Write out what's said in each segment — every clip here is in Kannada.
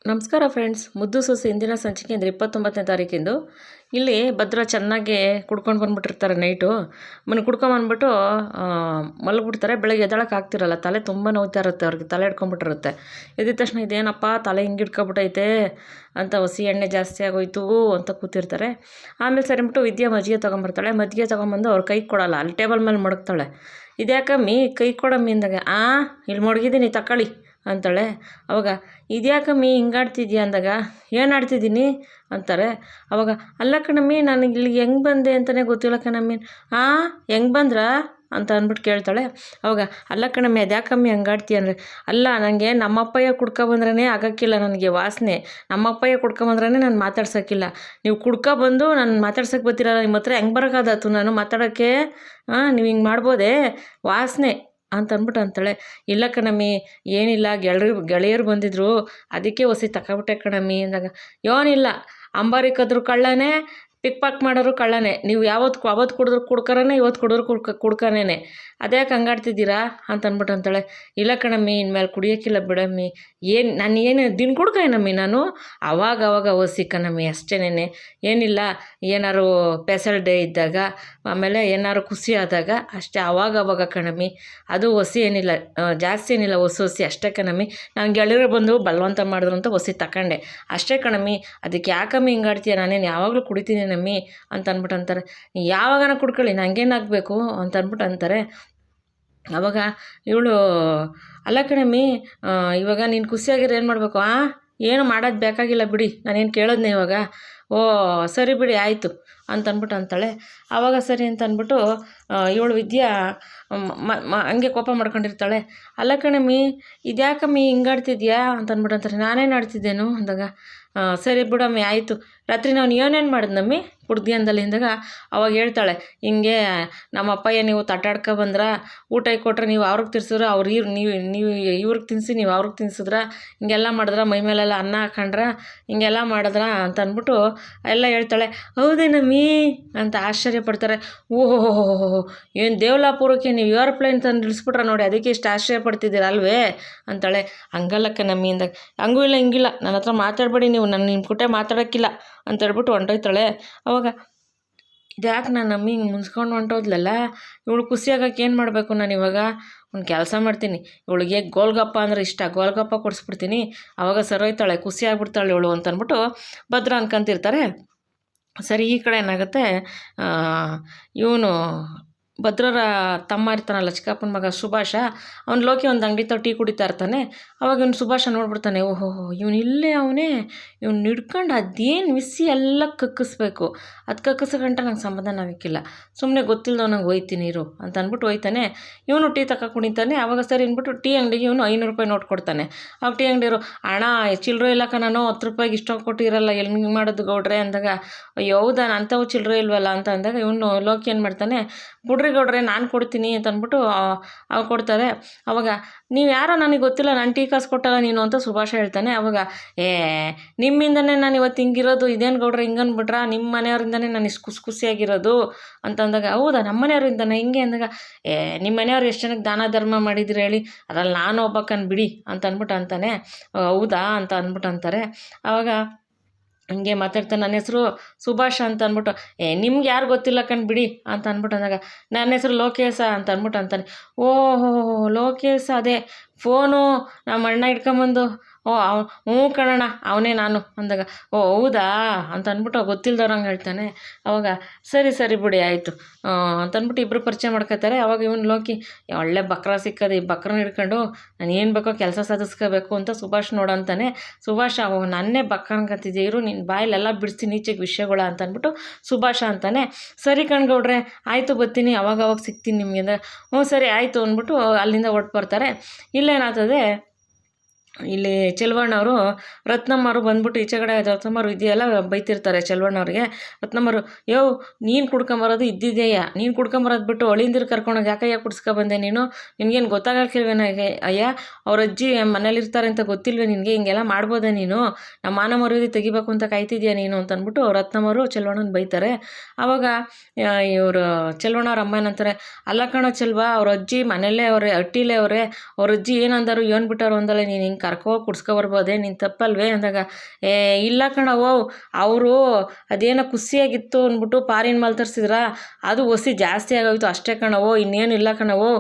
ನಮಸ್ಕಾರ ಫ್ರೆಂಡ್ಸ್. ಮುದ್ದು ಸೊಸೆ ಇಂದಿನ ಸಂಚಿಕೆ ಅಂದರೆ 29ನೇ ತಾರೀಕಿಂದು. ಇಲ್ಲಿ ಭದ್ರ ಚೆನ್ನಾಗಿ ಕುಡ್ಕೊಂಡು ಬಂದುಬಿಟ್ಟಿರ್ತಾರೆ ನೈಟು. ಕುಡ್ಕೊಂಬಂದ್ಬಿಟ್ಟು ಮಲಗಿಬಿಡ್ತಾರೆ. ಬೆಳಗ್ಗೆ ಎದ್ದೇಳಕ್ಕೆ ಆಗ್ತಿರಲ್ಲ, ತಲೆ ತುಂಬ ನೋವ್ತಾ ಇರುತ್ತೆ ಅವ್ರಿಗೆ, ತಲೆ ಹಿಡ್ಕೊಂಬಿಟ್ಟಿರುತ್ತೆ. ಎದ್ದ ತಕ್ಷಣ ಇದೇನಪ್ಪ ತಲೆ ಹಿಂಗೆ ಹಿಡ್ಕೊಬಿಟ್ಟೈತೆ ಅಂತ, ಹೊಸಿ ಎಣ್ಣೆ ಜಾಸ್ತಿ ಆಗೋಯ್ತು ಅಂತ ಕೂತಿರ್ತಾರೆ. ಆಮೇಲೆ ಸರಿ ಅಂದ್ಬಿಟ್ಟು ವಿದ್ಯಾ ಮಜ್ಜಿಗೆ ತೊಗೊಂಬರ್ತಾಳೆ. ಮಜ್ಜಿಗೆ ತೊಗೊಂಬಂದು ಅವ್ರ ಕೈ ಕೊಡಲ್ಲ, ಅಲ್ಲಿ ಟೇಬಲ್ ಮೇಲೆ ಮಡಗ್ತಾಳೆ. ಇದ್ಯಾಕಮ್ಮಿ ಕೈ ಕೊಡಮ್ಮಿ ಅಂದಾಗ, ಇಲ್ಲಿ ಮಡಗಿದ್ದೀನಿ ತಗೊಳ್ಳಿ ಅಂತಾಳೆ. ಅವಾಗ ಇದ್ಯಾಕಮ್ಮಿ ಹಿಂಗಾಡ್ತಿದ್ಯಾ ಅಂದಾಗ, ಏನು ಆಡ್ತಿದ್ದೀನಿ ಅಂತಾರೆ. ಅವಾಗ ಅಲ್ಲ ಕಣಮ್ಮಿ, ನಾನು ಇಲ್ಲಿ ಹೆಂಗೆ ಬಂದೆ ಅಂತಲೇ ಗೊತ್ತಿಲ್ಲ ಕಣಮ್ಮಿ. ಹೆಂಗೆ ಬಂದ್ರಾ ಅಂತ ಅಂದ್ಬಿಟ್ಟು ಕೇಳ್ತಾಳೆ. ಅವಾಗ ಅಲ್ಲ ಕಣಮ್ಮಿ ಅದ್ಯಾಕಮ್ಮಿ ಹಂಗಾಡ್ತೀಯ ಅಂದರೆ, ಅಲ್ಲ ನನಗೆ ನಮ್ಮಪ್ಪಯ್ಯ ಕುಡ್ಕೊಬಂದ್ರೇ ಆಗೋಕ್ಕಿಲ್ಲ, ನನಗೆ ವಾಸನೆ. ನಮ್ಮಪ್ಪಯ್ಯ ಕುಡ್ಕೊಬಂದ್ರೇ ನಾನು ಮಾತಾಡ್ಸೋಕ್ಕಿಲ್ಲ. ನೀವು ಕುಡ್ಕೊಬಂದು ನಾನು ಮಾತಾಡ್ಸೋಕ್ಕೆ ಬರ್ತೀರಲ್ಲ, ನಿಮ್ಮ ಹತ್ರ ಹೆಂಗೆ ಬರೋಕ್ಕಾದತ್ತು ನಾನು ಮಾತಾಡೋಕ್ಕೆ? ನೀವು ಹಿಂಗೆ ಮಾಡ್ಬೋದೇ, ವಾಸನೆ ಅಂತ ಅಂದ್ಬಿಟ್ಟು ಅಂತಾಳೆ. ಇಲ್ಲ ಕಣಮ್ಮಿ ಏನಿಲ್ಲ, ಗೆಳೆಯರು ಬಂದಿದ್ರು ಅದಕ್ಕೆ ಹೊಸಿ ತಗೊಬಿಟ್ಟೆ ಕಣಮ್ಮಿ ಅಂದಾಗ, ಏನಿಲ್ಲ ಅಂಬಾರಿ ಕದ್ರು ಕಳ್ಳನೇ, ಪಿಕ್ ಪಾಕ್ ಮಾಡೋರು ಕಳ್ಳನೇ, ನೀವು ಅವತ್ತು ಕುಡಿದ್ರು ಕುಡ್ಕರನೇ, ಇವತ್ತು ಕುಡಿದ್ರು ಕುಡ್ಕನೇ, ಅದ್ಯಾಕೆ ಹಂಗಾಡ್ತಿದ್ದೀರಾ ಅಂತ ಅಂದ್ಬಿಟ್ಟು ಅಂತಾಳೆ. ಇಲ್ಲ ಕಣಮ್ಮಿ ಇನ್ಮೇಲೆ ಕುಡಿಯೋಕ್ಕಿಲ್ಲ ಬಿಡಮ್ಮಿ. ನಾನು ಏನು ದಿನ ಕುಡ್ಕನಮ್ಮಿ ನಾನು, ಅವಾಗ ಹೊಸಿ ಕಣಮ್ಮಿ ಅಷ್ಟೇನೆ, ಏನಿಲ್ಲ ಏನಾರು ಸ್ಪೆಷಲ್ ಡೇ ಇದ್ದಾಗ, ಆಮೇಲೆ ಏನಾರು ಖುಷಿ ಆದಾಗ ಅಷ್ಟೇ, ಅವಾಗ ಕಣಮ್ಮಿ, ಅದು ಹೊಸಿ ಏನಿಲ್ಲ, ಜಾಸ್ತಿ ಏನಿಲ್ಲ, ಹೊಸಿ ಅಷ್ಟೇ ಕಣಮ್ಮಿ. ನಾನು ಗೆಳೆಯರು ಬಂದು ಬಲವಂತ ಮಾಡಿದ್ರು ಅಂತ ಹೊಸಿ ತಗೊಂಡೆ ಅಷ್ಟೇ ಕಣಮ್ಮಿ, ಅದಕ್ಕೆ ಯಾಕಮ್ಮಿ ಹಿಂಗಾಡ್ತೀಯ, ನಾನೇನು ಯಾವಾಗಲೂ ಕುಡಿತೀನಿ ನಮ್ಮಿ ಅಂತ ಅಂದ್ಬಿಟ್ಟು ಅಂತಾರೆ. ಯಾವಾಗನ ಕುಡ್ಕೊಳ್ಳಿ ನನಗೇನಾಗಬೇಕು ಅಂತ ಅಂದ್ಬಿಟ್ಟು ಅಂತಾರೆ. ಅವಾಗ ಇವಳು, ಅಲ್ಲ ಕಣಮ್ಮಿ ಇವಾಗ ನೀನು ಖುಷಿಯಾಗಿರೋ ಏನು ಮಾಡಬೇಕು, ಏನು ಮಾಡೋದು ಬೇಕಾಗಿಲ್ಲ ಬಿಡಿ, ನಾನೇನು ಕೇಳೋದ್ನೇ ಇವಾಗ. ಓ ಸರಿ ಬಿಡಿ ಆಯಿತು ಅಂತ ಅಂದ್ಬಿಟ್ಟು ಅಂತಾಳೆ. ಆವಾಗ ಸರಿ ಅಂತ ಅಂದ್ಬಿಟ್ಟು ಇವಳು ವಿದ್ಯಾ ಹಂಗೆ ಕೋಪ ಮಾಡ್ಕೊಂಡಿರ್ತಾಳೆ. ಅಲ್ಲ ಕಣಮ್ಮಿ ಇದ್ಯಾಕಮ್ಮಿ ಹಿಂಗಾಡ್ತಿದ್ಯಾ ಅಂತ ಅಂದ್ಬಿಟ್ಟು ಅಂತಾರೆ. ನಾನೇನು ಆಡ್ತಿದ್ದೇನು ಅಂದಾಗ, ಸರಿ ಬಿಡಮ್ಮಿ ಆಯಿತು, ರಾತ್ರಿ ನಾನು ಏನೇನು ಮಾಡಿದ್ನಮ್ಮಿ ಕುಡ್ದಿಯಂದಲ್ಲಿ ಅಂದಾಗ, ಅವಾಗ ಹೇಳ್ತಾಳೆ, ಹಿಂಗೆ ನಮ್ಮ ಅಪ್ಪಯ್ಯ ನೀವು ತಟ್ಟಾಡ್ಕೊ ಬಂದ್ರೆ, ಊಟ ಕೊಟ್ರೆ ನೀವು ಅವ್ರಿಗೆ ತಿನ್ಸಿದ್ರೆ, ನೀವು ಇವ್ರಿಗೆ ತಿನ್ನಿಸಿ ನೀವು ಅವ್ರಿಗೆ ತಿನ್ಸಿದ್ರ, ಹಿಂಗೆಲ್ಲ ಮಾಡಿದ್ರೆ, ಮೈ ಮೇಲೆಲ್ಲ ಅನ್ನ ಹಾಕೊಂಡ್ರ, ಹಿಂಗೆಲ್ಲ ಮಾಡಿದ್ರ ಅಂತ ಅಂದ್ಬಿಟ್ಟು ಎಲ್ಲ ಹೇಳ್ತಾಳೆ. ಹೌದೇನಮ್ಮಿ ಅಂತ ಆಶ್ಚರ್ಯ ಪಡ್ತಾರೆ. ಓಹೋ ಏನು ದೇವಲಾಪುರಕ್ಕೆ ನೀವು ಏರೋಪ್ಲೇನ್ ತಂದು ಇಳಿಸ್ಬಿಟ್ರೆ ನೋಡಿ, ಅದಕ್ಕೆ ಇಷ್ಟು ಆಶ್ಚರ್ಯ ಪಡ್ತಿದ್ದೀರ ಅಲ್ವೇ ಅಂತಾಳೆ. ಹಂಗಲ್ಲಕ್ಕ ನಮ್ಮಿ ಅಂದಾಗ, ಹಂಗೂ ಇಲ್ಲ ಹಿಂಗಿಲ್ಲ, ನನ್ನ ಹತ್ರ ಮಾತಾಡಬೇಡಿ ನೀವು, ನಾನು ನಿಮ್ಮ ಕುಟೆ ಮಾತಾಡೋಕ್ಕಿಲ್ಲ ಅಂತ ಹೇಳ್ಬಿಟ್ಟು ಹೊಂಟೋಯ್ತಾಳೆ. ಅವಾಗ ಇದ್ಯಾಕೆ ನಾನು ನಮ್ಮಿ ಹಿಂಗೆ ಮುನ್ಸ್ಕೊಂಡು ಹೊಂಟೋದ್ಲಲ್ಲ, ಇವಳು ಖುಷಿಯಾಗಕ್ಕೆ ಏನು ಮಾಡಬೇಕು, ನಾನು ಇವಾಗ ಒಂದು ಕೆಲಸ ಮಾಡ್ತೀನಿ, ಇವಳಿಗೆ ಗೋಲ್ಗಪ್ಪ ಅಂದರೆ ಇಷ್ಟ, ಗೋಲ್ಗಪ್ಪ ಕೊಡಿಸ್ಬಿಡ್ತೀನಿ, ಅವಾಗ ಸರೋಯ್ತಾಳೆ, ಖುಷಿ ಆಗ್ಬಿಡ್ತಾಳೆ ಇವಳು ಅಂತ ಅಂದ್ಬಿಟ್ಟು ಭದ್ರ ಅನ್ಕೊಂತಿರ್ತಾರೆ. ಸರಿ ಈ ಕಡೆ ಏನಾಗುತ್ತೆ, ಇವನು ಭದ್ರರ ತಮ್ಮ ಇರ್ತಾನಲ್ಲ, ಚಿಕ್ಕಪ್ಪನ ಮಗ ಸುಭಾಷ, ಅವ್ನು ಲೋಕಿ ಒಂದು ಅಂಗಡಿ ಟೀ ಕುಡಿತಾ ಇರ್ತಾನೆ. ಅವಾಗ ಇವ್ನು ಸುಭಾಷ ನೋಡ್ಬಿಡ್ತಾನೆ, ಓಹೋ ಇವನು ಇಲ್ಲೇ ಅವನೇ, ಇವ್ನು ಹಿಡ್ಕೊಂಡು ಅದೇನು ಮಿಸ್ಸಿ ಎಲ್ಲ ಕಕ್ಕಿಸ್ಬೇಕು, ಅದು ಕಕ್ಕಿಸ್ಕೊಂಡ್ರೆ ನಂಗೆ ಸಮಾಧಾನ ಆಗೋಕ್ಕಿಲ್ಲ, ಸುಮ್ಮನೆ ಗೊತ್ತಿಲ್ಲದವ್ ನಂಗೆ ಹೋಯ್ತೀನಿ ಇರು ಅಂತ ಅಂದ್ಬಿಟ್ಟು ಹೋಯ್ತಾನೆ. ಇವನು ಟೀ ತಕ್ಕ ಕುಣಿತಾನೆ. ಅವಾಗ ಸರಿ ಅಂದ್ಬಿಟ್ಟು ಟೀ ಅಂಗಡಿಗೆ ಇವನು 500 ರೂಪಾಯಿ ನೋಟ್ ಕೊಡ್ತಾನೆ. ಅವಾಗ ಟೀ ಅಂಗಡಿಯವರು, ಹಣ ಚಿಲ್ಲರೆ ಇಲ್ಲಕ್ಕ, ನಾನು 10 ರೂಪಾಯಿಗೆ ಇಷ್ಟೊಂದು ಕೊಟ್ಟಿರಲ್ಲ, ಎಲ್ಲಿ ಹಿಂಗೆ ಮಾಡೋದು ಗೌಡ್ರೆ ಅಂದಾಗ, ಅಯ್ಯೋ ಹೌದಾ ಅಂಥವು ಚಿಲ್ಲರೆ ಇಲ್ವಲ್ಲ ಅಂತ ಅಂದಾಗ, ಇವನು ಲೋಕಿ ಏನು ಮಾಡ್ತಾನೆ, ಬಿಡ್ರಿ ಗೌಡ್ರೆ ನಾನು ಕೊಡ್ತೀನಿ ಅಂತ ಅಂದ್ಬಿಟ್ಟು ಕೊಡ್ತಾರೆ. ಅವಾಗ ನೀವು ಯಾರೋ ನನಗೆ ಗೊತ್ತಿಲ್ಲ, ನಾನು ಟೀ ಕಾಸು ಕೊಟ್ಟಲ್ಲ ನೀನು ಅಂತ ಸುಭಾಷ ಹೇಳ್ತಾನೆ. ಅವಾಗ ನಿಮ್ಮಿಂದನೇ ನಾನು ಇವತ್ತು ಹಿಂಗಿರೋದು, ಇದೇನು ಗೌಡ್ರೆ ಹಿಂಗನ್ಬಿಟ್ರಾ, ನಿಮ್ಮ ಮನೆಯವರಿಂದನೇ ನಾನು ಇಷ್ಟು ಖುಷಿಯಾಗಿರೋದು ಅಂತಂದಾಗ, ಹೌದಾ ನಮ್ಮ ಮನೆಯವರಿಂದನೇ ಹಿಂಗೆ ಅಂದಾಗ, ನಿಮ್ಮ ಮನೆಯವ್ರು ಎಷ್ಟು ಜನಕ್ಕೆ ದಾನ ಧರ್ಮ ಮಾಡಿದ್ರು ಹೇಳಿ, ಅದ್ರಲ್ಲಿ ನಾನು ಒಬ್ಬಕ್ಕನ್ ಬಿಡಿ ಅಂತ ಅಂದ್ಬಿಟ್ಟು ಅಂತಾನೆ. ಹೌದಾ ಅಂತ ಅಂದ್ಬಿಟ್ಟು ಅಂತಾರೆ. ಆವಾಗ ಹಂಗೆ ಮಾತಾಡ್ತಾನೆ, ನನ್ನ ಹೆಸರು ಸುಭಾಷ ಅಂತ ಅಂದ್ಬಿಟ್ಟು, ನಿಮ್ಗೆ ಯಾರು ಗೊತ್ತಿಲ್ಲ ಕಣ್ ಬಿಡಿ ಅಂತ ಅಂದ್ಬಿಟ್ಟು ಅಂದಾಗ, ನನ್ನ ಹೆಸರು ಲೋಕೇಶ ಅಂತ ಅಂದ್ಬಿಟ್ಟು ಅಂತಾನೆ. ಓಹೋ ಲೋಕೇಶ, ಅದೇ ಫೋನು ನಮ್ಮ ಅಣ್ಣ ಇಟ್ಕೊಂಬಂದು, ಹ್ಞೂ ಕಣಣ್ಣ ಅವನೇ ನಾನು ಅಂದಾಗ, ಓ ಹೌದಾ ಅಂತ ಅಂದ್ಬಿಟ್ಟು ಗೊತ್ತಿಲ್ದವ್ರಂಗೆ ಹೇಳ್ತಾನೆ. ಅವಾಗ ಸರಿ ಬಿಡಿ ಆಯಿತು ಅಂತಂದ್ಬಿಟ್ಟು ಇಬ್ಬರು ಪರಿಚಯ ಮಾಡ್ಕೋತಾರೆ. ಅವಾಗ ಇವನು ಲೋಕಿ, ಒಳ್ಳೆ ಬಕ್ರ ಸಿಕ್ಕದೆ, ಈ ಬಕ್ರನ ಹಿಡ್ಕೊಂಡು ನಾನು ಏನು ಬೇಕೋ ಕೆಲಸ ಸಾಧಿಸ್ಕೋಬೇಕು ಅಂತ ಸುಭಾಷ್ ನೋಡಂತಾನೆ. ಸುಭಾಷ, ನನ್ನೇ ಬಕ್ರನ್ಕಂತಿದ್ದೆ, ಇರು ನಿನ್ನ ಬಾಯಲ್ಲೆಲ್ಲ ಬಿಡಿಸ್ತೀನಿ ಈಚೆಗೆ ವಿಷಯಗಳ ಅಂತ ಅಂದ್ಬಿಟ್ಟು ಸುಭಾಷ ಅಂತಾನೆ. ಸರಿ ಕಣ್ಗೌಡ್ರೆ ಆಯಿತು ಬರ್ತೀನಿ, ಅವಾಗ ಸಿಗ್ತೀನಿ ನಿಮಗೆ ಅಂದರೆ, ಹ್ಞೂ ಸರಿ ಆಯಿತು ಅಂದ್ಬಿಟ್ಟು ಅಲ್ಲಿಂದ ಹೊರಟು ಬರ್ತಾರೆ. ಇಲ್ಲೇನಾಗ್ತದೆ, ಇಲ್ಲಿ ಚೆಲುವಣ್ಣವರು ರತ್ನಮ್ಮರು ಬಂದ್ಬಿಟ್ಟು ಈಚೆ ಕಡೆ ರತ್ನಮ್ಮರು ಇದೆಯಲ್ಲ ಬೈತಿರ್ತಾರೆ ಚೆಲುವಣ್ಣವ್ರಿಗೆ. ರತ್ನಮ್ಮರು, ನೀನು ಕುಡ್ಕೊಂಬರೋದು ಇದ್ದಿದೆಯಾ, ನೀನು ಕುಡ್ಕೊಂಬರೋದು ಬಿಟ್ಟು ಒಳಿಂದಿರು ಕರ್ಕೊಂಡೋಗಿ ಯಾಕಯ್ಯ ಕುಡ್ಸ್ಕೊಬಂದೆ ನೀನು, ನಿನಗೇನು ಗೊತ್ತಾಗಲ್ಕಿಲ್ವೇನ ಅಯ್ಯ, ಅವ್ರ ಅಜ್ಜಿ ಮನೇಲಿರ್ತಾರೆ ಅಂತ ಗೊತ್ತಿಲ್ವೇ ನಿನಗೆ, ಹಿಂಗೆಲ್ಲ ಮಾಡ್ಬೋದೇ ನೀನು, ನಮ್ಮ ಮಾನ ಮರ್ಯಾದೆ ತೆಗಿಬೇಕು ಅಂತ ಕಾಯ್ತಿದ್ಯಾ ನೀನು ಅಂತ ಅಂದ್ಬಿಟ್ಟು ರತ್ನಮ್ಮರು ಚೆಲುವಣ್ಣನ ಬೈತಾರೆ. ಆವಾಗ ಇವರು ಚೆಲುವಣ್ಣವ್ರ ಅಮ್ಮ ಏನಂತಾರೆ, ಅಲ್ಲ ಕಣೋ ಚೆಲ್ವ, ಅವ್ರ ಅಜ್ಜಿ ಮನೆಯಲ್ಲೇ ಅವರೇ, ಹಟ್ಟಿಲೇ ಅವರೇ, ಅವ್ರ ಅಜ್ಜಿ ಏನಂದರು ಏನು ಬಿಟ್ಟಾರು ಅಂದಲೆ ನೀನು ಹಿಂಗೆ ಕರ್ಕೋಗಿ ಕುಡ್ಸ್ಕೊಬರ್ಬೋದೇ, ನೀನು ತಪ್ಪಲ್ವೇ ಅಂದಾಗ, ಏ ಇಲ್ಲ ಕಣವೋ, ಅವರು ಅದೇನೋ ಖುಷಿಯಾಗಿತ್ತು ಅಂದ್ಬಿಟ್ಟು ಪಾರಿನ ಮಾಲ್ ತರಿಸಿದ್ರ, ಅದು ಒಸಿ ಜಾಸ್ತಿ ಆಗೋಯ್ತು ಅಷ್ಟೇ ಕಣವೋ, ಇನ್ನೇನು ಇಲ್ಲ ಕಣವೋ.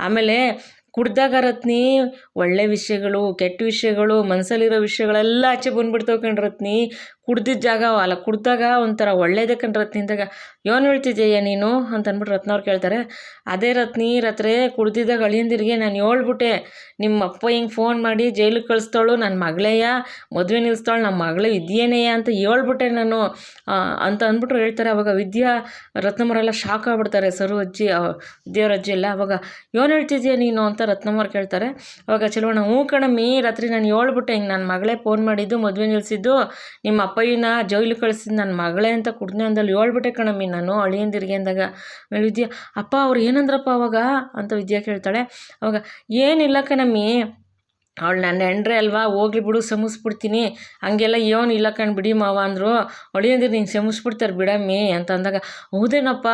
ಆಮೇಲೆ ಕುಡ್ದಾಗ ರತ್ನಿ ಒಳ್ಳೆ ವಿಷಯಗಳು, ಕೆಟ್ಟ ವಿಷಯಗಳು, ಮನಸ್ಸಲ್ಲಿರೋ ವಿಷಯಗಳೆಲ್ಲ ಆಚೆ ಬಂದ್ಬಿಡ್ತಾವೆ ಕಣ್ ರತ್ನಿ. ಕುಡ್ದಿದ್ದ ಜಾಗ ಅಲ್ಲ, ಕುಡ್ದಾಗ ಒಂಥರ ಒಳ್ಳೇದೇ ಕಣ್ ರತ್ನಿ ಅಂದಾಗ, ಏನು ಹೇಳ್ತಿದ್ದೀಯ ನೀನು ಅಂತ ಅಂದ್ಬಿಟ್ಟು ರತ್ನವ್ರು ಕೇಳ್ತಾರೆ. ಅದೇ ರತ್ನಿ, ರಾತ್ರಿ ಕುಡ್ದಿದ್ದಾಗ ಅಳಿಯಂದಿರಿಗೆ ನಾನು ಹೇಳ್ಬಿಟ್ಟೆ, ನಿಮ್ಮ ಅಪ್ಪ ಹಿಂಗೆ ಫೋನ್ ಮಾಡಿ ಜೈಲಿಗೆ ಕಳಿಸ್ತಾಳು, ನನ್ನ ಮಗಳೇಯ ಮದುವೆ ನಿಲ್ಲಿಸ್ತಾಳು, ನಮ್ಮ ಮಗಳು ವಿದ್ಯೆನೇಯ ಅಂತ ಹೇಳ್ಬಿಟ್ಟೆ ನಾನು ಅಂತ ಅಂದ್ಬಿಟ್ರು ಹೇಳ್ತಾರೆ. ಅವಾಗ ವಿದ್ಯಾ ರತ್ನಮ್ಮರೆಲ್ಲ ಶಾಕ್ ಆಗ್ಬಿಡ್ತಾರೆ, ಸರು ಅಜ್ಜಿ ವಿದ್ಯಾವ್ರ ಅಜ್ಜಿ ಎಲ್ಲ. ಅವಾಗ ಏನು ಹೇಳ್ತಿದ್ದೀಯ ನೀನು ಅಂತ ರತ್ನಮ್ಮವ್ರು ಕೇಳ್ತಾರೆ. ಅವಾಗ ಚೆಲುವಣ್ಣ, ಹ್ಞೂ ಕಣಮ್ಮಿ, ರಾತ್ರಿ ನಾನು ಹೇಳ್ಬಿಟ್ಟೆ, ಹಿಂಗೆ ನನ್ನ ಮಗಳೇ ಫೋನ್ ಮಾಡಿದ್ದು, ಮದುವೆ ನಿಲ್ಲಿಸಿದ್ದು, ನಿಮ್ಮ ಅಪ್ಪಯ್ಯನ ಜೈಲಿಗೆ ಕಳಿಸಿದ್ದು ನನ್ನ ಮಗಳೇ ಅಂತ ಕುಡ್ದೆ ಅಂದಲ್ಲಿ ಹೇಳ್ಬಿಟ್ಟೆ ಕಣಮ್ಮಿ ನಾನು ಅಳಿಯಂದಿರಿಗೆ ಅಂದಾಗ, ವಿದ್ಯಾ, ಅಪ್ಪ ಅವ್ರು ಏನಂದ್ರಪ್ಪ ಅವಾಗ ಅಂತ ವಿದ್ಯಾ ಕೇಳ್ತಾಳೆ. ಅವಾಗ ಏನಿಲ್ಲ ಕಣಮ್ಮಿ, ಅವಳು ನನ್ನ ಹೆಂಡ್ರೆ ಅಲ್ವಾ, ಹೋಗ್ಲಿ ಬಿಡು ಕ್ಷಮಿಸ್ಬಿಡ್ತೀನಿ, ಹಂಗೆಲ್ಲ ಏನು ಇಲ್ಲ ಕಣ್ ಬಿಡಿ ಮಾವ ಅಂದರು, ಅಳಿಯಂದಿರು ನಿಂಗೆ ಕ್ಷಮಿಸ್ಬಿಡ್ತಾರೆ ಬಿಡಮ್ಮಿ ಅಂತ ಅಂದಾಗ, ಹೌದೇನಪ್ಪ,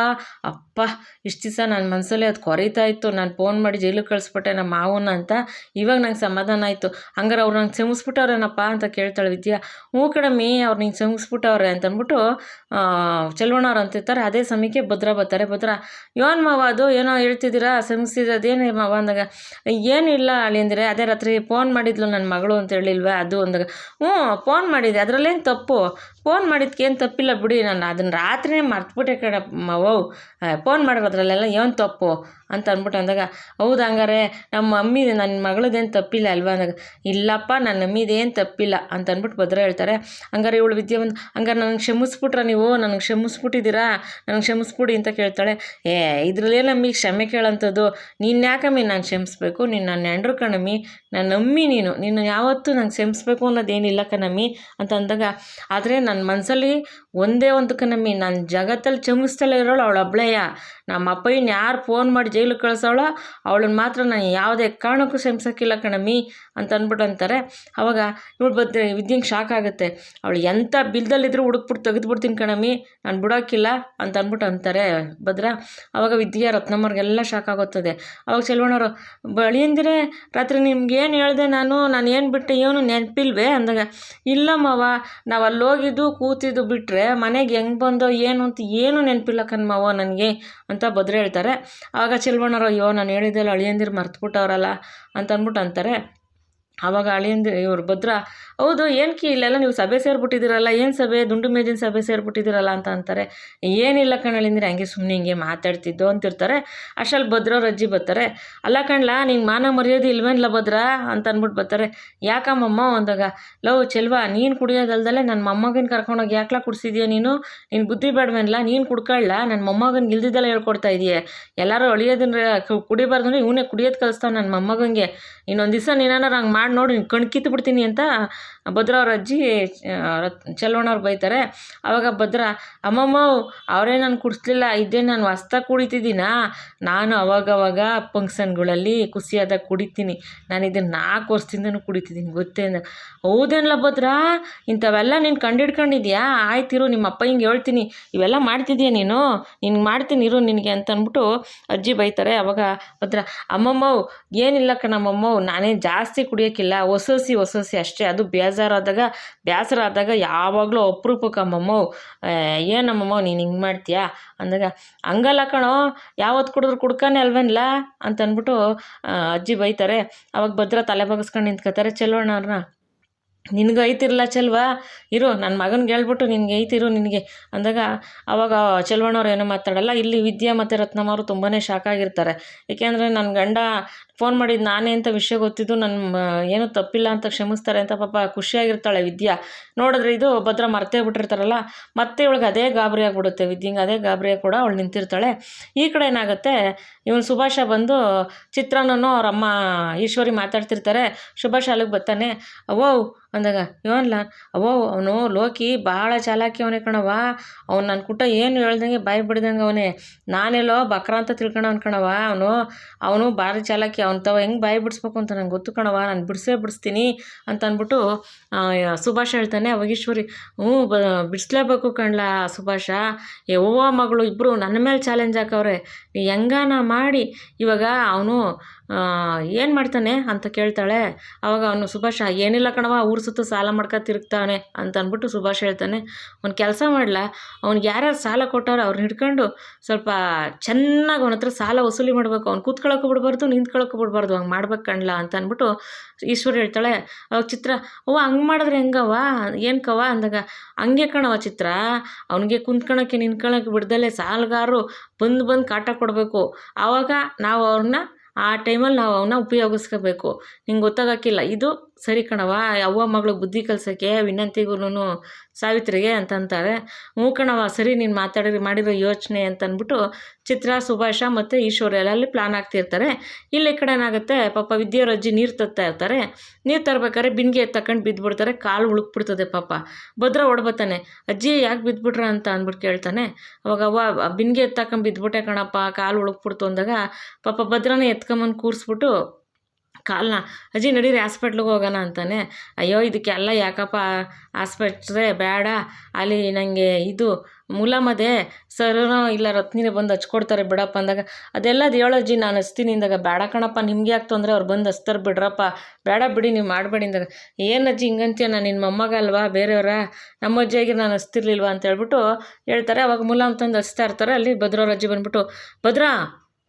ಅಪ್ಪ ಇಷ್ಟು ದಿವಸ ನನ್ನ ಮನಸ್ಸಲ್ಲೇ ಅದು ಕೊರೀತಾ ಇತ್ತು, ನಾನು ಫೋನ್ ಮಾಡಿ ಜೈಲಿಗೆ ಕಳಿಸ್ಬಿಟ್ಟೆ ನಮ್ಮ ಮಾವನ ಅಂತ, ಇವಾಗ ನಂಗೆ ಸಮಾಧಾನ ಆಯಿತು, ಹಂಗಾರೆ ಅವ್ರು ನಂಗೆ ಕ್ಷಮಿಸ್ಬಿಟ್ಟವ್ರೇನಪ್ಪ ಅಂತ ಕೇಳ್ತಾಳೆ ವಿದ್ಯಾ. ಹ್ಞೂ ಕಣಮ್ಮಿ, ಅವ್ರು ನಿಂಗೆ ಕ್ಷಮಿಸ್ಬಿಟ್ಟವ್ರೆ ಅಂತ ಅಂದ್ಬಿಟ್ಟು ಚೆಲುವಣ್ಣವ್ರು ಅಂತಿರ್ತಾರೆ. ಅದೇ ಸಮಯಕ್ಕೆ ಭದ್ರ ಬರ್ತಾರೆ. ಭದ್ರ, ಏನು ಮಾವ ಅದು ಏನೋ ಹೇಳ್ತಿದ್ದೀರಾ, ಕ್ಷಮಿಸಿರೋದೇನೇ ಮಾವ ಅಂದಾಗ, ಏನಿಲ್ಲ ಅಳಿಯಂದಿರೆ, ಅದೇ ರಾತ್ರಿ ಫೋನ್ ಮಾಡಿದ್ಲು ನನ್ನ ಮಗಳು ಅಂತ ಹೇಳಿಲ್ವೇ ಅದು ಅಂದಾಗ, ಹ್ಞೂ ಫೋನ್ ಮಾಡಿದೆ, ಅದರಲ್ಲೇನು ತಪ್ಪು, ಫೋನ್ ಮಾಡಿದ್ಕೇನು ತಪ್ಪಿಲ್ಲ ಬಿಡಿ, ನಾನು ಅದನ್ನು ರಾತ್ರಿನೇ ಮರ್ತುಬಿಟ್ಟೆ ಕಣ ಮಾವು, ಫೋನ್ ಮಾಡಿರೋದ್ರಲ್ಲೆಲ್ಲ ಏನು ತಪ್ಪು ಅಂತ ಅಂದ್ಬಿಟ್ಟು ಅಂದಾಗ, ಹೌದು ಹಂಗಾರೆ ನಮ್ಮ ಮಮ್ಮಿ ನನ್ನ ಮಗಳದೇನು ತಪ್ಪಿಲ್ಲ ಅಲ್ವಾ ಅಂದಾಗ, ಇಲ್ಲಪ್ಪ ನನ್ನ ಮಮ್ಮಿದೇನು ತಪ್ಪಿಲ್ಲ ಅಂತ ಅಂದ್ಬಿಟ್ಟು ಭದ್ರ ಹೇಳ್ತಾರೆ. ಹಂಗಾರೆ ಇವಳು ವಿದ್ಯೆ ಬಂದು, ಹಂಗಾರೆ ನನಗೆ ಕ್ಷಮಿಸ್ಬಿಟ್ರ ನೀವು, ನನಗೆ ಕ್ಷಮಿಸ್ಬಿಟ್ಟಿದ್ದೀರಾ, ನನಗೆ ಕ್ಷಮಿಸ್ಬಿಡಿ ಅಂತ ಕೇಳ್ತಾಳೆ. ಇದರಲ್ಲೇ ನಮಗೆ ಕ್ಷಮೆ ಕೇಳೋಂಥದ್ದು, ನೀನು ಯಾಕಮ್ಮಿ ನಾನು ಕ್ಷಮಿಸ್ಬೇಕು, ನೀನು ನನ್ನ ಹೆಂಡ್ರು ಕಣಮ್ಮಿ, ನಾನು ನಮ್ಮಿ, ನೀನು ಯಾವತ್ತೂ ನಂಗೆ ಕ್ಷಮಿಸ್ಬೇಕು ಅನ್ನೋದೇನಿಲ್ಲ ಕಣಮ್ಮಿ ಅಂತ ಅಂದಾಗ, ಆದರೆ ನನ್ನ ಮನಸ್ಸಲ್ಲಿ ಒಂದೇ ಒಂದು ಕಣಮ್ಮಿ, ನಾನು ಜಗತ್ತಲ್ಲಿ ಕ್ಷಮಿಸ್ತಲೇ ಇರೋಳು ಅವಳು ಒಬ್ಳೆಯ, ನಮ್ಮ ಅಪ್ಪಯ್ಯನ ಯಾರು ಫೋನ್ ಮಾಡಿ ಜೈಲಿಗೆ ಕಳಿಸೋಳ ಅವಳನ್ನ ಮಾತ್ರ ನಾನು ಯಾವುದೇ ಕಾರಣಕ್ಕೂ ಕ್ಷಮಿಸೋಕ್ಕಿಲ್ಲ ಕಣಮ್ಮಿ ಅಂತ ಅಂದ್ಬಿಟ್ಟು ಅಂತಾರೆ. ಅವಾಗ ಇವಳು ವಿದ್ಯೆಗೆ ಶಾಕ್ ಆಗುತ್ತೆ, ಅವಳು ಎಂಥ ಬಿಲ್ದಲ್ಲಿದ್ದರೂ ಹುಡುಕ್ಬಿಟ್ಟು ತೆಗೆದುಬಿಡ್ತೀನಿ ಕಣಮ್ಮಿ, ನಾನು ಬಿಡೋಕ್ಕಿಲ್ಲ ಅಂತ ಅಂದ್ಬಿಟ್ಟು ಅಂತಾರೆ ಭದ್ರ. ಅವಾಗ ವಿದ್ಯಾ ರತ್ನಮ್ಮವ್ರಿಗೆಲ್ಲ ಶಾಕ್ ಆಗುತ್ತದೆ. ಅವಾಗ ಚೆಲುವಣ್ಣವರು, ಬಳಿಯಂದಿರೆ ರಾತ್ರಿ ನಿಮ್ಗೇನು ಹೇಳಿದೆ ನಾನು ಏನು ಬಿಟ್ಟೆ, ಏನು ನೆನಪಿಲ್ವೇ ಅಂದಾಗ, ಇಲ್ಲ ಮಾವ, ನಾವು ಅಲ್ಲಿ ಹೋಗಿದ್ದು ಕೂತಿದ್ದು ಬಿಟ್ಟರೆ ಮನೆಗೆ ಹೆಂಗೆ ಬಂದೋ ಏನು ಅಂತ ಏನೂ ನೆನಪಿಲ್ಲ ಕಣ್ಮಾವ ನನಗೆ ಅಂತ ಭದ್ರ ಹೇಳ್ತಾರೆ. ಆವಾಗ ಚೆಲುವಣ್ಣರು, ಅಯ್ಯೋ ನಾನು ಹೇಳಿದ್ದೆಲ್ಲ ಅಳಿಯಂದಿರು ಮರ್ತುಬಿಟ್ಟವ್ರಲ್ಲ ಅಂತ ಅಂದ್ಬಿಟ್ಟು ಅಂತಾರೆ. ಆವಾಗ ಇವರು ಭದ್ರ, ಹೌದು ಏನಕ್ಕೆ ಇಲ್ಲೆಲ್ಲ ನೀವು ಸಭೆ ಸೇರಿಬಿಟ್ಟಿದ್ದೀರಲ್ಲ, ಏನು ಸಭೆ, ದುಂಡು ಮೇಜಿನ ಸಭೆ ಸೇರಿಬಿಟ್ಟಿದ್ದೀರಲ್ಲ ಅಂತ ಅಂತಾರೆ. ಏನಿಲ್ಲ ಕಣಳಿಂದ್ರೆ ಹಂಗೆ ಸುಮ್ಮನೆ ಹಿಂಗೆ ಮಾತಾಡ್ತಿದ್ದೋ ಅಂತಿರ್ತಾರೆ. ಅಷ್ಟರಲ್ಲಿ ಭದ್ರವ್ರ ಅಜ್ಜಿ ಬರ್ತಾರೆ. ಅಲ್ಲ ಕಣ್ಲ, ನಿಂಗೆ ಮಾನ ಮರ್ಯಾದೆ ಇಲ್ವೇನಿಲ್ಲ ಭದ್ರ ಅಂತ ಅಂದ್ಬಿಟ್ಟು ಬರ್ತಾರೆ. ಯಾಕಮ್ಮಮ್ಮ ಅಂದಾಗ, ಲವ್ ಚೆಲ್ವಾ, ನೀನು ಕುಡಿಯೋದಲ್ದಲ್ಲೇ ನನ್ನ ಮೊಮ್ಮಗನ ಕರ್ಕೊಂಡೋಗಿ ಯಾಕ್ಲ ಕುಡಿಸಿದ್ಯಾ ನೀನು ಬುದ್ಧಿ ಬೇಡವೇನಲ್ಲ, ನೀನು ಕುಡ್ಕೊಳ್ಳ, ನನ್ನ ಮೊಮ್ಮಗನಿಗೆ ಇಲ್ದಿದ್ದೆಲ್ಲ ಹೇಳ್ಕೊಡ್ತಾ ಇದೆಯೇ, ಎಲ್ಲರೂ ಅಳಿಯೋದನ್ನ ಕುಡಿಬಾರ್ದು ಅಂದರೆ ಇವನೇ ಕುಡಿಯೋದು ಕಲಿಸ್ತಾವೆ ನನ್ನ ಮೊಮ್ಮಗನಿಗೆ, ಇನ್ನೊಂದು ದಿವಸ ನೀನಾರು ಹಂಗೆ ಮಾಡಿ ನೋಡಿ ಕಣ್ ಕಿತ್ತು ಬಿಡ್ತೀನಿ ಅಂತ ಭದ್ರವ್ರ ಅಜ್ಜಿ ಚೆಲುವಣ್ಣವ್ರು ಬೈತಾರೆ. ಆವಾಗ ಭದ್ರ, ಅಮ್ಮಮ್ಮ ಅವರೇ ನಾನು ಕುಡಿಸ್ಲಿಲ್ಲ, ಇದೇ ನಾನು ಹೊಸ್ದಾಗಿ ಕುಡಿತಿದ್ದೀನಾ, ನಾನು ಅವಾಗವಾಗ ಫಂಕ್ಷನ್ಗಳಲ್ಲಿ ಖುಷಿಯಾದಾಗ ಕುಡಿತೀನಿ, ನಾನು ಇದನ್ನು 4 ವರ್ಷದಿಂದನೂ ಕುಡಿತಿದ್ದೀನಿ ಗೊತ್ತೇ ಅಂದ. ಹೌದೇನಲ್ಲ ಭದ್ರ, ಇಂಥವೆಲ್ಲ ನೀನು ಕಂಡಿಡ್ಕೊಂಡಿದ್ಯಾ, ಆಯ್ತಿರು ನಿಮ್ಮ ಅಪ್ಪ ಹಿಂಗೆ ಹೇಳ್ತೀನಿ, ಇವೆಲ್ಲ ಮಾಡ್ತಿದ್ಯಾ ನೀನು, ನಿನ್ಗೆ ಮಾಡ್ತೀನಿ ಇರು ನಿನಗೆ ಅಂತ ಅಂದ್ಬಿಟ್ಟು ಅಜ್ಜಿ ಬೈತಾರೆ. ಅವಾಗ ಭದ್ರ, ಅಮ್ಮಮ್ಮವು ಏನಿಲ್ಲ ಕಣಮ್ಮಮ್ಮವು, ನಾನೇನು ಜಾಸ್ತಿ ಕುಡಿಯೋಕ್ಕಿಲ್ಲ, ಹೊಸೋಸಿ ಅಷ್ಟೇ, ಅದು ಬೇಸರ ಆದಾಗ ಯಾವಾಗಲೂ ಅಪರೂಪಕ್ಕೆ ಅಮ್ಮಮ್ಮವು, ಏನಮ್ಮಮ್ಮ ನೀನು ಹಿಂಗೆ ಮಾಡ್ತೀಯಾ ಅಂದಾಗ, ಹಂಗಲ್ಲ ಕಣೋ, ಯಾವತ್ತು ಕುಡಿದ್ರು ಕುಡ್ಕಾನೆ ಅಲ್ವೇನಲ್ಲ ಅಂತ ಅಂದ್ಬಿಟ್ಟು ಅಜ್ಜಿ ಬೈತಾರೆ. ಅವಾಗ ಭದ್ರ ತಲೆ ಬಗ್ಸ್ಕೊಂಡು ನಿಂತ್ಕೋತಾರೆ. ಚೆಲುವಣ್ಣವ್ರನ್ನ, ನಿನಗೆ ಐತಿರಲ್ಲ ಚೆಲ್ವಾ, ಇರು ನನ್ನ ಮಗನಿಗೆ ಹೇಳ್ಬಿಟ್ಟು ನಿನಗೆ ಐತಿರು ನಿನಗೆ ಅಂದಾಗ, ಆವಾಗ ಚೆಲುವಣ್ಣವ್ರು ಏನೋ ಮಾತಾಡಲ್ಲ. ಇಲ್ಲಿ ವಿದ್ಯಾ ಮತ್ತು ರತ್ನಮ್ಮವರು ತುಂಬಾ ಶಾಕ್ ಆಗಿರ್ತಾರೆ. ಏಕೆಂದರೆ ನನ್ನ ಗಂಡ ಫೋನ್ ಮಾಡಿದ್ದು ನಾನೇ ಅಂತ ವಿಷಯ ಗೊತ್ತಿದ್ದು ನನ್ನ ಏನೂ ತಪ್ಪಿಲ್ಲ ಅಂತ ಕ್ಷಮಿಸ್ತಾರೆ ಅಂತ ಪಾಪ ಖುಷಿಯಾಗಿರ್ತಾಳೆ ವಿದ್ಯಾ. ನೋಡಿದ್ರೆ ಇದು ಭದ್ರ ಮರ್ತೇ ಬಿಟ್ಟಿರ್ತಾರಲ್ಲ, ಮತ್ತೆ ಇವಳಿಗೆ ಅದೇ ಗಾಬರಿ ಆಗಿಬಿಡುತ್ತೆ. ವಿದ್ಯೆಗೆ ಅದೇ ಗಾಬರಿಯಾಗಿ ಕೂಡ ಅವಳು ನಿಂತಿರ್ತಾಳೆ. ಈ ಕಡೆ ಏನಾಗುತ್ತೆ, ಇವನು ಸುಭಾಷ ಬಂದು ಚಿತ್ರಾನ್ನನೂ ಅವ್ರ ಅಮ್ಮ ಈಶ್ವರಿ ಮಾತಾಡ್ತಿರ್ತಾರೆ. ಸುಭಾಷ ಅಲ್ಲಿಗೆ ಬರ್ತಾನೆ. ಅವೋ ಅಂದಾಗ, ಇವನ್ಲ ಅವೋ ಅವನು ಲೋಕಿ ಭಾಳ ಚಾಲಾಕಿ ಅವನೇ ಕಣವ, ಅವ್ನು ನನ್ನ ಕುಟ ಏನು ಹೇಳ್ದಂಗೆ ಬಾಯಿ ಬಿಡ್ದಂಗೆ ಅವನೇ, ನಾನೆಲ್ಲೋ ಬಕ್ರ ಅಂತ ತಿಳ್ಕೊಳವನು ಕಣವ, ಅವನು ಭಾರಿ ಚಾಲಾಕಿ, ಅವ್ನು ತಾವ ಹೆಂಗೆ ಬಾಯಿ ಬಿಡಿಸ್ಬೇಕು ಅಂತ ನಂಗೆ ಗೊತ್ತು ಕಣವ, ನಾನು ಬಿಡಿಸ್ತೀನಿ ಅಂತ ಅಂದ್ಬಿಟ್ಟು ಸುಭಾಷ ಹೇಳ್ತಾನೆ. ಅವಾಗ ಈಶ್ವರಿ, ಬಿಡಿಸ್ಲೇಬೇಕು ಕಣ್ಲ ಸುಭಾಷ, ಯವ್ವ ಮಗಳು ಇಬ್ಬರು ನನ್ನ ಮೇಲೆ ಚಾಲೆಂಜ್ ಹಾಕವ್ರೆ, ಹೆಂಗಾನ ಮಾಡಿ ಇವಾಗ ಅವನು ಏನು ಮಾಡ್ತಾನೆ ಅಂತ ಕೇಳ್ತಾಳೆ. ಆವಾಗ ಅವನು ಸುಭಾಷ, ಏನಿಲ್ಲ ಕಣವ, ಊರು ಸುತ್ತು ಸಾಲ ಮಾಡ್ಕೊ ತಿರುಗ್ತಾನೆ ಅಂತ ಅಂದ್ಬಿಟ್ಟು ಸುಭಾಷ್ ಹೇಳ್ತಾನೆ, ಒಂದು ಕೆಲಸ ಮಾಡಲ, ಅವ್ನಿಗೆ ಯಾರ್ಯಾರು ಸಾಲ ಕೊಟ್ಟವ್ರೆ ಅವ್ರನ್ನ ಹಿಡ್ಕೊಂಡು ಸ್ವಲ್ಪ ಚೆನ್ನಾಗಿ ಅವನ ಹತ್ರ ಸಾಲ ವಸೂಲಿ ಮಾಡಬೇಕು, ಅವ್ನು ಕೂತ್ಕೊಳ್ಳೋಕ್ಕೂ ಬಿಡಬಾರ್ದು, ನಿಂತ್ಕೊಳ್ಳೋಕ್ಕೂ ಬಿಡಬಾರ್ದು, ಹಂಗೆ ಮಾಡ್ಬೇಕು ಕಣ್ಲ ಅಂತ ಅಂದ್ಬಿಟ್ಟು ಈಶ್ವರ್ ಹೇಳ್ತಾಳೆ. ಅವಾಗ ಚಿತ್ರ, ಅವ್ವ ಹಂಗೆ ಮಾಡಿದ್ರೆ ಹೆಂಗವ್ವ, ಏನು ಕವ ಅಂದಾಗ, ಹಂಗೆ ಕಣವ ಚಿತ್ರ, ಅವನಿಗೆ ಕುಂತ್ಕೊಳ್ಳೋಕ್ಕೆ ನಿಂತ್ಕೊಳ್ಳೋಕ್ಕೆ ಬಿಡ್ದಲೆ ಸಾಲಗಾರರು ಬಂದು ಕಾಟ ಕೊಡಬೇಕು, ಆವಾಗ ನಾವು ಅವ್ರನ್ನ ಆ ಟೈಮಲ್ಲಿ ನಾವು ಅವನ್ನ ಉಪಯೋಗಿಸ್ಕೋಬೇಕು, ನಿಂಗೆ ಗೊತ್ತಾಗಕ್ಕಿಲ್ಲ, ಇದು ಸರಿ ಕಣವ, ಅವ್ವ ಮಗಳಿಗೆ ಬುದ್ಧಿ ಕಲ್ಸೋಕ್ಕೆ ವಿನಂತಿಗೂ ಸಾವಿತ್ರಿಗೆ ಅಂತಂತಾರೆ. ಹ್ಞೂ ಕಣವ, ಸರಿ ನೀನು ಮಾಡಿರೋ ಯೋಚನೆ ಅಂತಂದ್ಬಿಟ್ಟು ಚಿತ್ರ, ಸುಭಾಷ ಮತ್ತು ಈಶ್ವರ ಅಲ್ಲಿ ಪ್ಲಾನ್ ಆಗ್ತಿರ್ತಾರೆ. ಇಲ್ಲಿ ಕಡೆ ಏನಾಗುತ್ತೆ, ಪಾಪ ವಿದ್ಯಾವ್ರ ಅಜ್ಜಿ ನೀರು ತರ್ತಾ ಇರ್ತಾರೆ. ನೀರು ತರ್ಬೇಕಾದ್ರೆ ಬಿನ್ಗೆ ತಗೊಂಡು ಬಿದ್ದುಬಿಡ್ತಾರೆ, ಕಾಲು ಉಳುಕ್ಬಿಡ್ತದೆ. ಪಾಪ ಭದ್ರ ಹೊಡ್ಬತ್ತಾನೆ, ಅಜ್ಜಿ ಯಾಕೆ ಬಿದ್ದುಬಿಟ್ರ ಅಂತ ಅಂದ್ಬಿಟ್ಟು ಕೇಳ್ತಾನೆ. ಅವಾಗ ಅವ್ವ ಬಿನ್ಗೆ ಎತ್ತಕೊಂಡು ಬಿದ್ದುಬಿಟ್ಟೆ ಕಣಪ್ಪ, ಕಾಲು ಉಳುಕ್ಬಿಡ್ತು ಅಂದಾಗ ಪಾಪ ಭದ್ರನೇ ಎತ್ಕೊಂಬಂದು ಕೂರಿಸ್ಬಿಟ್ಟು ಕಾಲನ್ನ, ಅಜ್ಜಿ ನಡೀರಿ ಹಾಸ್ಪಿಟ್ಲಿಗೆ ಹೋಗೋಣ ಅಂತಾನೆ. ಅಯ್ಯೋ ಇದಕ್ಕೆಲ್ಲ ಯಾಕಪ್ಪ ಹಾಸ್ಪಿಟ್ರೆ ಬೇಡ, ಅಲ್ಲಿ ನನಗೆ ಇದು ಮೂಲಮದೆ ಸರನೋ ಇಲ್ಲ ರತ್ನಿನೇ ಬಂದು ಹಚ್ಕೊಡ್ತಾರೆ ಬಿಡಪ್ಪ ಅಂದಾಗ, ಅದೆಲ್ಲ ಅದು ಹೇಳಜ್ಜಿ ನಾನು ಹಚ್ತೀನಿ ಅಂದಾಗ, ಬೇಡ ಕಣಪ್ಪ ನಿಮ್ಗೆ ಯಾಕೆ ತೊಂದರೆ, ಅವ್ರು ಬಂದು ಹಚ್ತಾರೆ ಬಿಡ್ರಪ್ಪ, ಬೇಡ ಬಿಡಿ ನೀವು ಮಾಡಬೇಡಿ ಅಂದಾಗ, ಏನು ಅಜ್ಜಿ ಹಿಂಗಂತೀಯ, ನಾನು ನಿನ್ನ ಮೊಮ್ಮಗ ಅಲ್ವಾ ಬೇರೆಯವರ, ನಮ್ಮ ಅಜ್ಜಿಯಾಗಿ ನಾನು ಹಚ್ತಿರ್ಲಿಲ್ವಾ ಅಂತ ಹೇಳ್ಬಿಟ್ಟು ಹೇಳ್ತಾರೆ. ಅವಾಗ ಮುಲಾಮ್ ತಂದು ಹಚ್ತಾ ಇರ್ತಾರೆ. ಅಲ್ಲಿ ಭದ್ರವ್ರ ಅಜ್ಜಿ ಬಂದ್ಬಿಟ್ಟು, ಭದ್ರಾ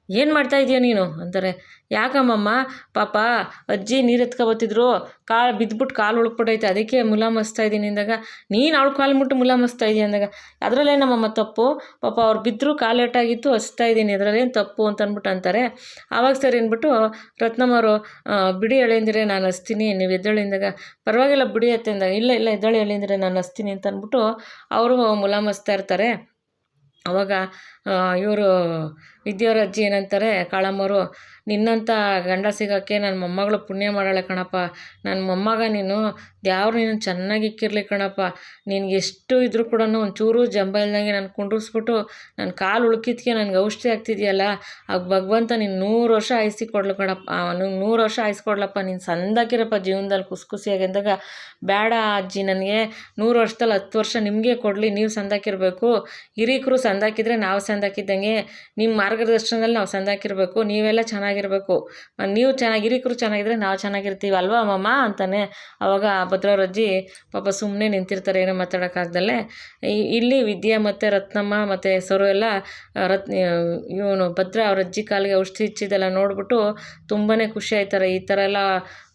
ಏನು ಮಾಡ್ತಾ ಇದೀಯ ನೀನು ಅಂತಾರೆ. ಯಾಕಮ್ಮಮ್ಮ, ಪಾಪ ಅಜ್ಜಿ ನೀರು ಎತ್ಕೊಬತ್ತಿದ್ರು, ಕಾಲು ಬಿದ್ದುಬಿಟ್ಟು ಕಾಲು ಉಳ್ಕ್ಬಿಟ್ಟೈತೆ, ಅದಕ್ಕೆ ಮುಲಾಮ್ ಹಚ್ತಾ ಇದ್ದೀನಿ ಅಂದಾಗ, ನೀನು ಅವಳು ಕಾಲು ಮುಟ್ಟು ಮುಲಾಮ್ ಹಚ್ತಾ ಇದೀಯ ಅಂದಾಗ, ಅದರಲ್ಲೇ ನಮ್ಮಮ್ಮ ತಪ್ಪು, ಪಾಪ ಅವ್ರು ಬಿದ್ದರು, ಕಾಲು ಏಟಾಗಿತ್ತು, ಹಚ್ತಾ ಇದ್ದೀನಿ, ಅದರಲ್ಲೇನು ತಪ್ಪು ಅಂತ ಅಂದ್ಬಿಟ್ಟು ಅಂತಾರೆ. ಆವಾಗ ಸರಿ ಅಂದ್ಬಿಟ್ಟು ರತ್ನಮ್ಮವರು, ಬಿಡಿ ಎಳೆಂದಿರೆ ನಾನು ಹಚ್ತೀನಿ, ನೀವು ಎದ್ದೇಳಿಂದಾಗ, ಪರವಾಗಿಲ್ಲ ಬಿಡಿ ಅತ್ತೆ ಅಂದಾಗ, ಇಲ್ಲ ಎದ್ದೇಳಿ ಎಳೆಂದಿರೆ ನಾನು ಹಚ್ತೀನಿ ಅಂತ ಅಂದ್ಬಿಟ್ಟು ಅವರು ಮುಲಾಮ್ ಹಚ್ತಾ ಇರ್ತಾರೆ. ಅವಾಗ ಇವರು ವಿದ್ಯಾವ್ರ ಅಜ್ಜಿ ಏನಂತಾರೆ, ಕಾಳಮ್ಮವರು, ನಿನ್ನಂಥ ಗಂಡ ಸಿಗೋಕ್ಕೆ ನನ್ನ ಮೊಮ್ಮಗಳು ಪುಣ್ಯ ಮಾಡಾಳೆ ಕಣಪ್ಪ, ನನ್ನ ಮೊಮ್ಮಗ ನೀನು ದೇವ್ರು ನೀನು ಚೆನ್ನಾಗಿ ಇಕ್ಕಿರಲಿ ಕಣಪ್ಪ, ನಿನಗೆ ಎಷ್ಟು ಇದ್ರೂ ಕೂಡ ಒಂಚೂರು ಜಂಬ ಇಲ್ದಂಗೆ ನಾನು ಕುಂಡ್ರಿಸ್ಬಿಟ್ಟು ನನ್ನ ಕಾಲು ಉಳ್ಕಿದ್ಕೆ ನನಗೆ ಔಷಧಿ ಆಗ್ತಿದೆಯಲ್ಲ, ಆಗ ಭಗವಂತ ನೀನು 100 ವರ್ಷ ಆಯ್ಸಿ ಕೊಡ್ಲು ಕಣಪ್ಪ, 100 ವರ್ಷ ಆಯ್ಸ್ಕೊಡ್ಲಪ್ಪ, ನೀನು ಸಂದಾಕಿರಪ್ಪ ಜೀವನದಲ್ಲಿ ಖುಷಿಯಾಗಿ ಅಂದಾಗ, ಬೇಡ ಅಜ್ಜಿ, ನನಗೆ 100 ವರ್ಷದಲ್ಲಿ 10 ವರ್ಷ ನಿಮಗೆ ಕೊಡಲಿ, ನೀವು ಸಂದಾಕಿರಬೇಕು, ಹಿರೀಕರು ಸಂದಾಕಿದ್ರೆ ನಾವು ಸಂದಾಕಿದ್ದಂಗೆ, ನಿಮ್ಮ ಮಾರ್ಗದರ್ಶನದಲ್ಲಿ ನಾವು ಸಂದಾಕಿರಬೇಕು, ನೀವೆಲ್ಲ ಚೆನ್ನಾಗಿರಬೇಕು, ನೀವು ಹಿರೀಕರು ಚೆನ್ನಾಗಿದ್ರೆ ನಾವು ಚೆನ್ನಾಗಿರ್ತೀವಿ ಅಲ್ವಾ ಅಮ್ಮಮ್ಮ ಅಂತಾನೆ. ಅವಾಗ ಭದ್ರವ್ರಜ್ಜಿ ಪಾಪ ಸುಮ್ಮನೆ ನಿಂತಿರ್ತಾರೆ, ಏನೋ ಮಾತಾಡೋಕ್ಕಾಗ್ದಲ್ಲೇ. ಇಲ್ಲಿ ವಿದ್ಯಾ ಮತ್ತು ರತ್ನಮ್ಮ ಮತ್ತು ಸರು ಎಲ್ಲ ಇವನು ಭದ್ರ ಅವ್ರ ಅಜ್ಜಿ ಕಾಲಿಗೆ ಔಷಧಿ ಇಚ್ಚಿದೆಲ್ಲ ನೋಡ್ಬಿಟ್ಟು ತುಂಬಾ ಖುಷಿ ಆಯ್ತಾರೆ. ಈ ಥರ ಎಲ್ಲ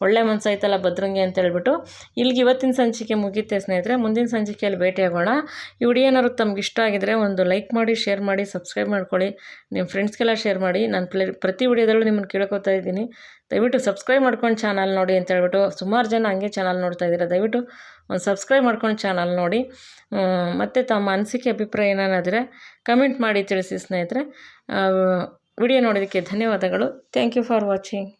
ಒಳ್ಳೆ ಮನಸ್ಸಾಯ್ತಲ್ಲ ಭದ್ರಂಗೆ ಅಂತ ಹೇಳ್ಬಿಟ್ಟು. ಇಲ್ಲಿಗೆ ಇವತ್ತಿನ ಸಂಚಿಕೆ ಮುಗಿಯುತ್ತೆ ಸ್ನೇಹಿತರೆ. ಮುಂದಿನ ಸಂಚಿಕೆಯಲ್ಲಿ ಭೇಟಿಯಾಗೋಣ. ಈ ವಿಡಿಯೋ ಏನಾದ್ರು ತಮ್ಗೆ ಇಷ್ಟ ಆಗಿದ್ರೆ ಒಂದು ಲೈಕ್ ಮಾಡಿ, ಶೇರ್ ಮಾಡಿ, ಸಬ್ಸ್ಕ್ರೈಬ್ ಮಾಡ್ಕೊಳ್ಳಿ, ನಿಮ್ಮ ಫ್ರೆಂಡ್ಸ್ಗೆಲ್ಲ ಶೇರ್ ಮಾಡಿ. ನಾನು ಪ್ರತಿ ವಿಡಿಯೋದಲ್ಲೂ ನಿಮ್ಮನ್ನು ಕೇಳ್ಕೊತಾ ಇದ್ದೀನಿ, ದಯವಿಟ್ಟು ಸಬ್ಸ್ಕ್ರೈಬ್ ಮಾಡ್ಕೊಂಡು ಚಾನಲ್ ನೋಡಿ ಅಂತ ಹೇಳ್ಬಿಟ್ಟು. ಸುಮಾರು ಜನ ಹಂಗೆ ಚಾನಲ್ ನೋಡ್ತಾ ಇದ್ದೀರಾ, ದಯವಿಟ್ಟು ಒಂದು ಸಬ್ಸ್ಕ್ರೈಬ್ ಮಾಡ್ಕೊಂಡು ಚಾನಲ್ ನೋಡಿ. ಮತ್ತು ತಮ್ಮ ಅನಿಸಿಕೆ ಅಭಿಪ್ರಾಯ ಏನಾದರೆ ಕಮೆಂಟ್ ಮಾಡಿ ತಿಳಿಸಿ ಸ್ನೇಹಿತರೆ. ವಿಡಿಯೋ ನೋಡೋದಕ್ಕೆ ಧನ್ಯವಾದಗಳು. Thank you for watching.